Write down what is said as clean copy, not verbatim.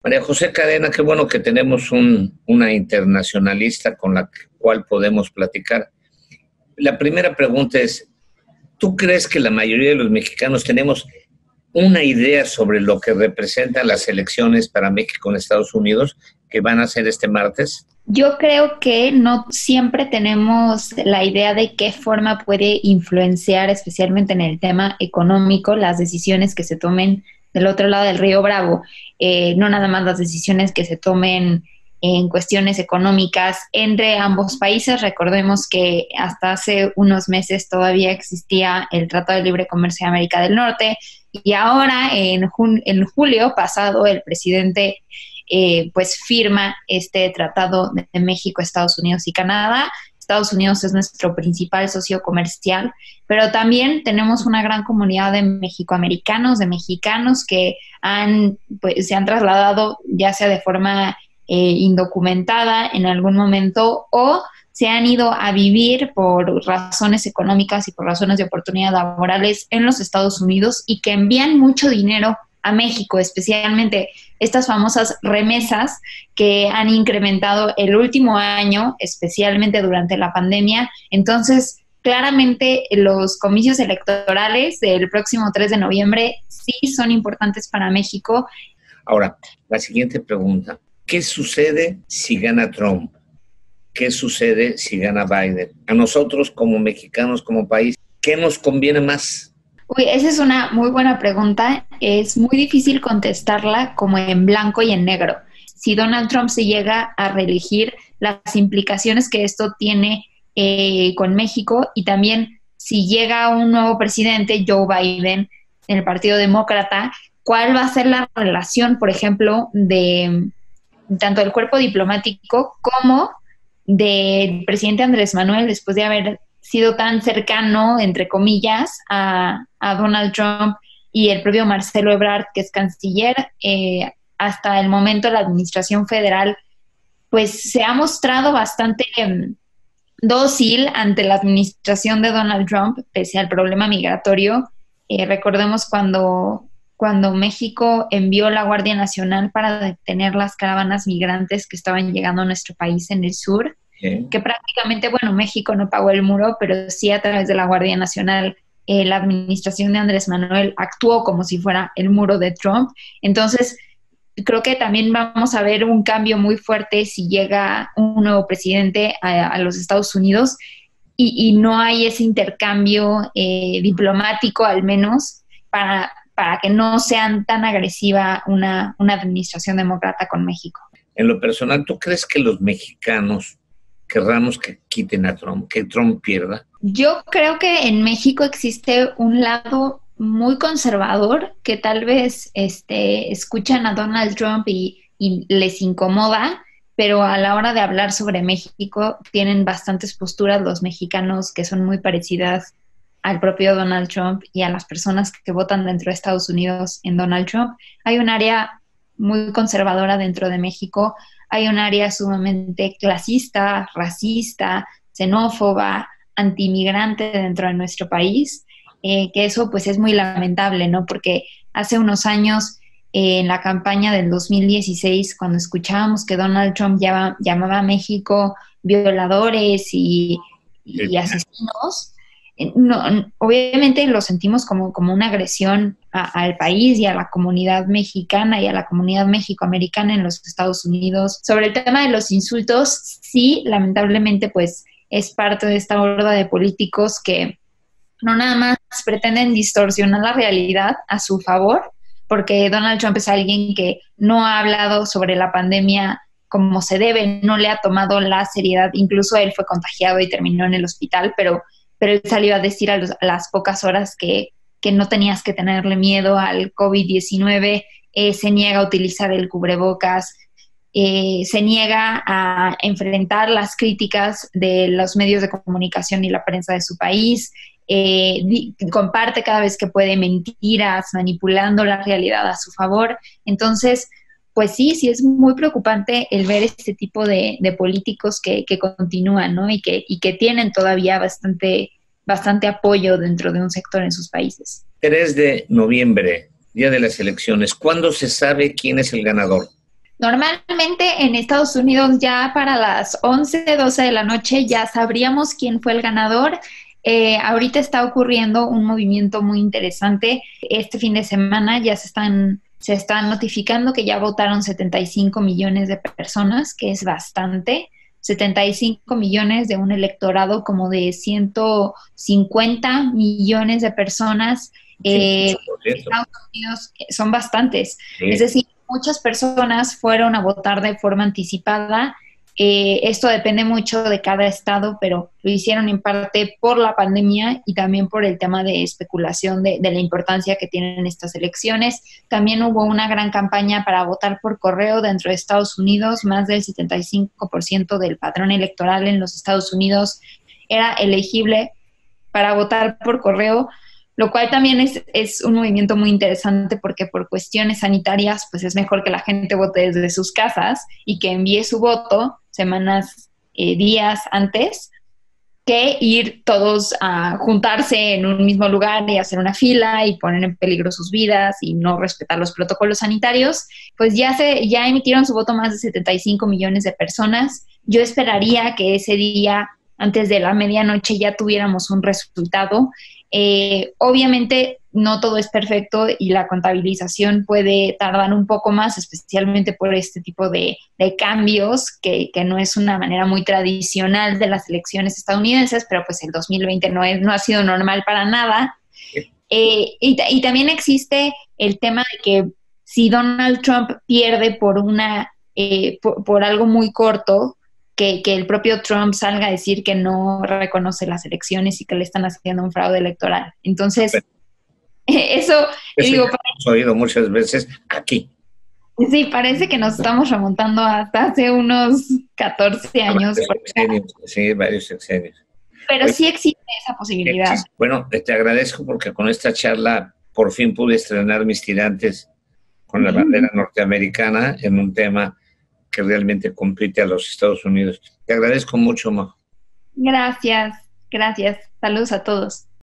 María José Cadena, qué bueno que tenemos una internacionalista con la cual podemos platicar. La primera pregunta es, ¿tú crees que la mayoría de los mexicanos tenemos una idea sobre lo que representan las elecciones para México en Estados Unidos que van a ser este martes? Yo creo que no siempre tenemos la idea de qué forma puede influenciar, especialmente en el tema económico, las decisiones que se tomen del otro lado del río Bravo. No nada más las decisiones que se tomen en cuestiones económicas entre ambos países. Recordemos que hasta hace unos meses todavía existía el Tratado de Libre Comercio de América del Norte y ahora en julio pasado el presidente pues firma este tratado de México, Estados Unidos y Canadá. Estados Unidos es nuestro principal socio comercial, pero también tenemos una gran comunidad de mexicoamericanos, de mexicanos que se han trasladado ya sea de forma indocumentada en algún momento o se han ido a vivir por razones económicas y por razones de oportunidades laborales en los Estados Unidos y que envían mucho dinero a México, especialmente estas famosas remesas que han incrementado el último año, especialmente durante la pandemia. Entonces, claramente los comicios electorales del próximo 3 de noviembre sí son importantes para México. Ahora, la siguiente pregunta, ¿qué sucede si gana Trump? ¿Qué sucede si gana Biden? A nosotros como mexicanos, como país, ¿qué nos conviene más? Uy, esa es una muy buena pregunta. Es muy difícil contestarla como en blanco y en negro. Si Donald Trump se llega a reelegir, las implicaciones que esto tiene con México y también si llega un nuevo presidente, Joe Biden, en el Partido Demócrata, ¿cuál va a ser la relación, por ejemplo, de tanto del cuerpo diplomático como del presidente Andrés Manuel después de haber sido tan cercano, entre comillas, a Donald Trump y el propio Marcelo Ebrard, que es canciller? Hasta el momento la administración federal pues se ha mostrado bastante dócil ante la administración de Donald Trump, pese al problema migratorio. Recordemos cuando México envió la Guardia Nacional para detener las caravanas migrantes que estaban llegando a nuestro país en el sur, que prácticamente, bueno, México no pagó el muro, pero sí a través de la Guardia Nacional la administración de Andrés Manuel actuó como si fuera el muro de Trump. Entonces, creo que también vamos a ver un cambio muy fuerte si llega un nuevo presidente a los Estados Unidos y no hay ese intercambio diplomático, al menos, para que no sean tan agresiva una administración demócrata con México. En lo personal, ¿tú crees que los mexicanos querramos que quiten a Trump, que Trump pierda? Yo creo que en México existe un lado muy conservador que tal vez escuchan a Donald Trump y les incomoda, pero a la hora de hablar sobre México tienen bastantes posturas los mexicanos que son muy parecidas al propio Donald Trump y a las personas que votan dentro de Estados Unidos en Donald Trump. Hay un área muy conservadora dentro de México, hay un área sumamente clasista, racista, xenófoba, antimigrante dentro de nuestro país, que eso pues es muy lamentable, ¿no? Porque hace unos años, en la campaña del 2016, cuando escuchábamos que Donald Trump llamaba a México violadores y asesinos, no, obviamente lo sentimos como una agresión al país y a la comunidad mexicana y a la comunidad mexicoamericana en los Estados Unidos. Sobre el tema de los insultos, sí, lamentablemente pues es parte de esta horda de políticos que no nada más pretenden distorsionar la realidad a su favor, porque Donald Trump es alguien que no ha hablado sobre la pandemia como se debe, no le ha tomado la seriedad, incluso él fue contagiado y terminó en el hospital, pero él salió a decir a las pocas horas que no tenías que tenerle miedo al COVID-19, se niega a utilizar el cubrebocas, se niega a enfrentar las críticas de los medios de comunicación y la prensa de su país, comparte cada vez que puede mentiras, manipulando la realidad a su favor. Entonces, pues sí es muy preocupante el ver este tipo de políticos que continúan, ¿no? Y que tienen todavía bastante apoyo dentro de un sector en sus países. 3 de noviembre, día de las elecciones. ¿Cuándo se sabe quién es el ganador? Normalmente en Estados Unidos ya para las 11, 12 de la noche ya sabríamos quién fue el ganador. Ahorita está ocurriendo un movimiento muy interesante. Este fin de semana ya se están notificando que ya votaron 75 millones de personas, que es bastante. 75 millones de un electorado como de 150 millones de personas. Sí, 8%. Estados Unidos son bastantes. Es Sí. decir, muchas personas fueron a votar de forma anticipada. Esto depende mucho de cada estado, pero lo hicieron en parte por la pandemia y también por el tema de especulación de la importancia que tienen estas elecciones. También hubo una gran campaña para votar por correo dentro de Estados Unidos. Más del 75% del padrón electoral en los Estados Unidos era elegible para votar por correo, lo cual también es un movimiento muy interesante porque por cuestiones sanitarias, pues es mejor que la gente vote desde sus casas y que envíe su voto semanas, días antes, que ir todos a juntarse en un mismo lugar y hacer una fila y poner en peligro sus vidas y no respetar los protocolos sanitarios. Pues ya emitieron su voto más de 75 millones de personas. Yo esperaría que ese día, antes de la medianoche, ya tuviéramos un resultado. Obviamente no todo es perfecto y la contabilización puede tardar un poco más, especialmente por este tipo de cambios, que no es una manera muy tradicional de las elecciones estadounidenses, pero pues el 2020 no ha sido normal para nada. Y también existe el tema de que si Donald Trump pierde por algo muy corto, que el propio Trump salga a decir que no reconoce las elecciones y que le están haciendo un fraude electoral. Entonces, eso Eso digo, ya lo hemos oído muchas veces aquí. sí, parece que nos estamos remontando hasta hace unos 14 años, Varios sexenios, sí, varios sexenios. pero Oye, sí existe esa posibilidad. bueno, te agradezco porque con esta charla por fin pude estrenar mis tirantes con la bandera norteamericana en un tema que realmente compite a los Estados Unidos. Te agradezco mucho, Majo. Gracias, gracias. Saludos a todos.